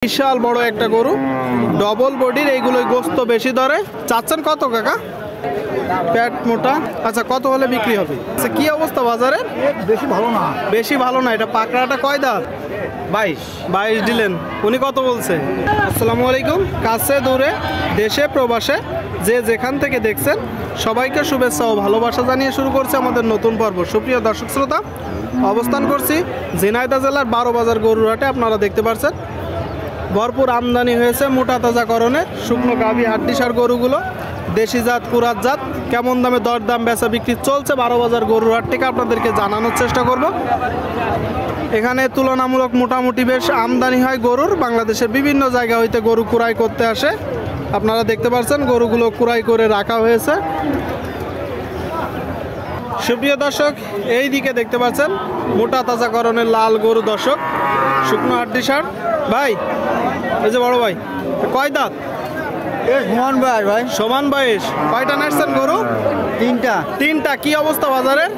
বিশাল বড় একটা গরু, ডবল বডির, এইগুলোই গোস্ত বেশি ধরে। চাচ্ছেন কত কাকা? পেট মোটা। আচ্ছা, কত হলে বিক্রি হবে? আচ্ছা, কি অবস্থা বাজারে? বেশি ভালো না। বেশি ভালো না। এটা পাকড়াটা কয় দাঁত? 22 দিলেন। উনি কত বলছে? আসসালামু আলাইকুম। কাছে দূরে, দেশে প্রবাসে, যে যেখান থেকে দেখছেন সবাইকে শুভেচ্ছা ও ভালোবাসা জানিয়ে শুরু করছে আমাদের নতুন পর্ব। সুপ্রিয় দর্শক শ্রোতা, অবস্থান করছি ঝিনাইদহ জেলার 12 বাজার গরুর হাটে। আপনারা দেখতে পাচ্ছেন ভরপুর আমদানি হয়েছে মোটা তাজাকরণে শুকনো গাভী হাড্ডিসার গরুগুলো। দেশি জাত, কুরাত জাত, কেমন দামে দরদাম বেচা বিক্রি চলছে 12 বাজার গরুর হাট থেকে আপনাদেরকে জানানোর চেষ্টা করব। এখানে তুলনামূলক মোটামুটি বেশ আমদানি হয় গরুর। বাংলাদেশের বিভিন্ন জায়গা হইতে গরু কুড়াই করতে আসে। আপনারা দেখতে পাচ্ছেন গরুগুলো কুড়াই করে রাখা হয়েছে। সুপ্রিয় দর্শক, এই দিকে দেখতে পাচ্ছেন মোটা তাজাকরণের লাল গরু দর্শক, শুকনো হাড্ডিসার। ভাই, এই যে বড় ভাই, কয় দাঁত? সমান বয়স ভাই। সমান বয়স। কয়টা নাচছেন গরু? তিনটা। কি অবস্থা বাজারের?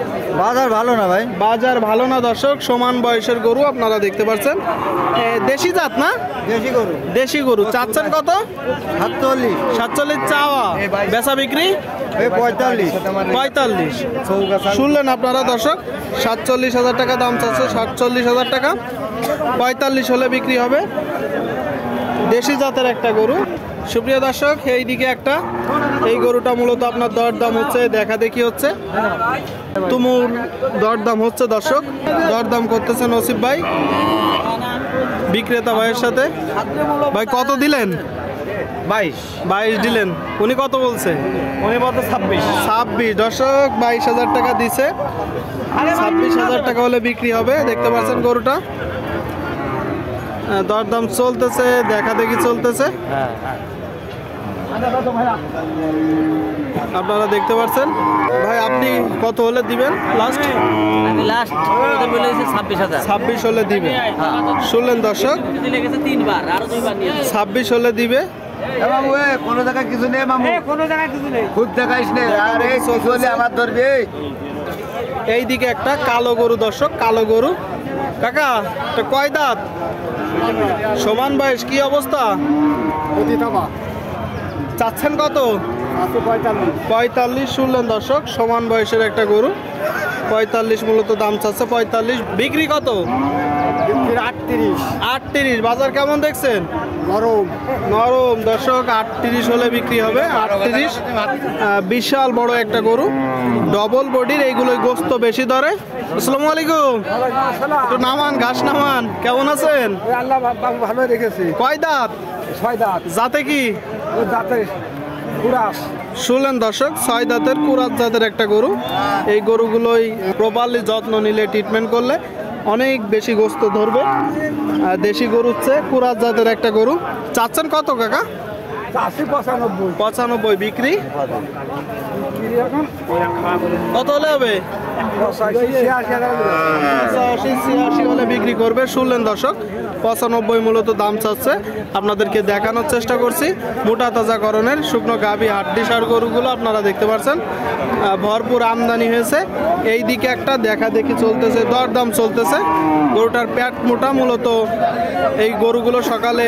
বাজার ভালো না ভাই। বাজার ভালো না দর্শক। সমান বয়সের গরু আপনারা দেখতে পাচ্ছেন। দেশি জাত না? দেশি গরু। চাচ্ছেন কত? 47 চাওয়া, বেচা বিক্রি 45। শুনলেন আপনারা দর্শক, 47,000 টাকা দাম চাচ্ছে। 47,000 টাকা, 45 হলে বিক্রি হবে। দেশি জাতের একটা গরু। সুপ্রিয় দর্শক, এই দিকে একটা, এই গরুটা মূলত আপনার দরদাম হচ্ছে, দেখা দেখি হচ্ছে, তুমুল দরদাম হচ্ছে দর্শক। দরদাম করতেছে নসিব ভাই বিক্রেতা ভাইয়ের সাথে। ভাই, কত দিলেন? 22 দিলেন। উনি কত বলছে? উনি বলতে 26। দর্শক, 22,000 টাকা দিছে। 26,000 টাকা হলে বিক্রি হবে। দেখতে পাচ্ছেন গরুটা দরদাম চলতেছে, দেখা দেখি চলতেছে। আপনারা দেখতে পাচ্ছেন। ভাই, আপনি কত হলে দিবেন? লাস্ট 26 হলে দিবে। শুনলেন দর্শক, 26 হলে দিবে। কোনো জায়গায় কিছু নেই মামু, কোনো জায়গায় কিছু নেই, খুব দেখাইস নে। আরে চলে আমার ধরবে। এই দিকে একটা কালো গরু দর্শক, কালো গরু। কাকা, এটা কয় দাঁত? সমান বয়স। কি অবস্থা? চাচ্ছেন কত? 45। শুনলেন দর্শক, সমান বয়সের একটা গরু, 45 মূলত দাম চাচ্ছে। 45। বিক্রি কত? 38। বাজার কেমন দেখছেন? নরম দর্শক। 38 হলে বিক্রি হবে। 38। বিশাল বড় একটা গরু, ডবল বডির, এইগুলোই গোস্ত বেশি ধরে। আসসালামু আলাইকুম। একটু নামান, ঘাস নামান। কেমন আছেন? আল্লাহ ভালো রেখেছি। কয় দাঁত? 6 দাঁত। জাতে কি? দাঁতে কুরাস। শুনলেন দর্শক, 6 দাঁতের কুরাত জাতের একটা গরু। এই গরুগুলোই প্রপারলি যত্ন নিলে, ট্রিটমেন্ট করলে অনেক বেশি গোস্ত ধরবে। দেশি গরুর চেয়ে কুরাত জাতের একটা গরু। চাচ্ছেন কত কাকা? 95। বিক্রি কত হলে হবে? 85 হলে বিক্রি করবে। শুনলেন দর্শক, 95 মূলত দাম চাচ্ছে। আপনাদেরকে দেখানোর চেষ্টা করছি মোটা তাজাকরণের শুকনো গাভী হাড্ডিসার গরুগুলো। আপনারা দেখতে পাচ্ছেন ভরপুর আমদানি হয়েছে। এই দিকে একটা, দেখা দেখি চলতেছে, দরদাম চলতেছে। গরুটার পেট মোটা। মূলত এই গরুগুলো সকালে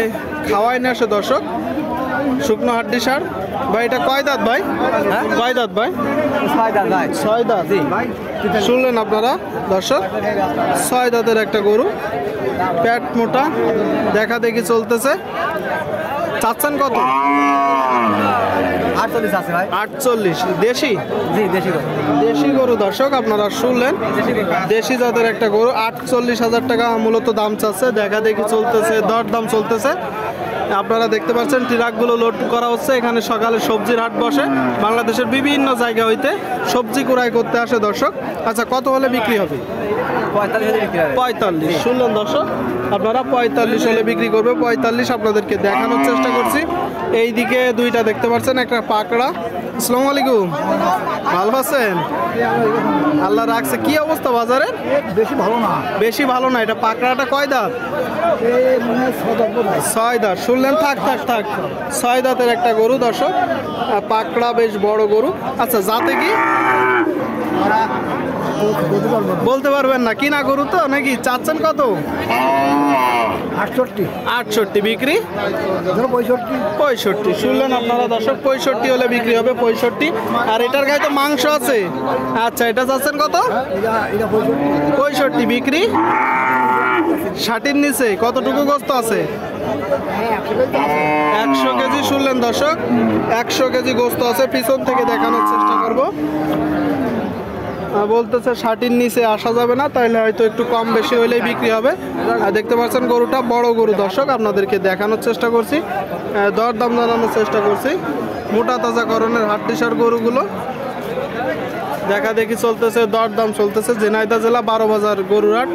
খাওয়াই না আসে দর্শক, শুকনো হাড্ডিসার। ভাই, এটা কয় দাঁত ভাই? কয় দাঁত ভাই? 6 দাঁত। শুনলেন আপনারা দর্শক, 6 দাঁতের একটা গরু, পেট মোটা, দেখা দেখি চলতেছে। চাচ্ছেন কত? 48। দেশি? দেশি গরু দর্শক, আপনারা শুনলেন। দেশি জাতের একটা গরু, 48,000 টাকা মূলত দাম চাচ্ছে। দেখা দেখি চলতেছে, দরদাম চলতেছে। আপনারা দেখতে পাচ্ছেন ট্রাকগুলো লোড করা হচ্ছে। এখানে সকালে সবজির হাট বসে। বাংলাদেশের বিভিন্ন জায়গা হইতে সবজি কুড়াই করতে আসে দর্শক। আচ্ছা, কত হলে বিক্রি হবে? 45। শুনলেন দর্শক, আপনারা 45 হলে বিক্রি করবে। 45 আপনাদেরকে দেখানোর চেষ্টা করছি। এই দিকে দুইটা দেখতে পাচ্ছেন, একটা পাকড়া। আসসালামু আলাইকুম। ভালো আছেন? আল্লাহ রাখছে। কি অবস্থা বাজারে? বেশি ভালো না। এটা পাকড়াটা কয় দাঁত? 6 দাঁত। শুনলেন? থাক। 6 দাঁতের একটা গরু দর্শক, পাকড়া, বেশ বড় গরু। আচ্ছা, জাতে কি? বলতে পারবেন না, কিনা গরু তো নাকি? চাচ্ছেন কত? 68 68 বিক্রি 65 65 শুনলেন আপনারা দর্শক, 65 হলে বিক্রি হবে 65। আর এটার গায়ে তো মাংস আছে। আচ্ছা, এটা চাচ্ছেন কত? এটা 65 বিক্রি 60-এর নিচে। কতটুকু গোস্ত আছে? 100 কেজি। শুনলেন দর্শক, 100 কেজি গোস্ত আছে। পিছন থেকে দেখানোর চেষ্টা করব। বলতেছে 60-এর নিচে আসা যাবে না, তাহলে হয়তো একটু কম বেশি হলেই বিক্রি হবে। আর দেখতে পাচ্ছেন গরুটা বড় গরু দর্শক, আপনাদেরকে দেখানোর চেষ্টা করছি, দরদাম জানানোর চেষ্টা করছি। মোটা তাজা করণের হাড্ডিসার গরুগুলো দেখা দেখি চলতেছে, দরদাম চলতেছে। ঝিনাইদহ জেলা 12 বাজার গরুর হাট।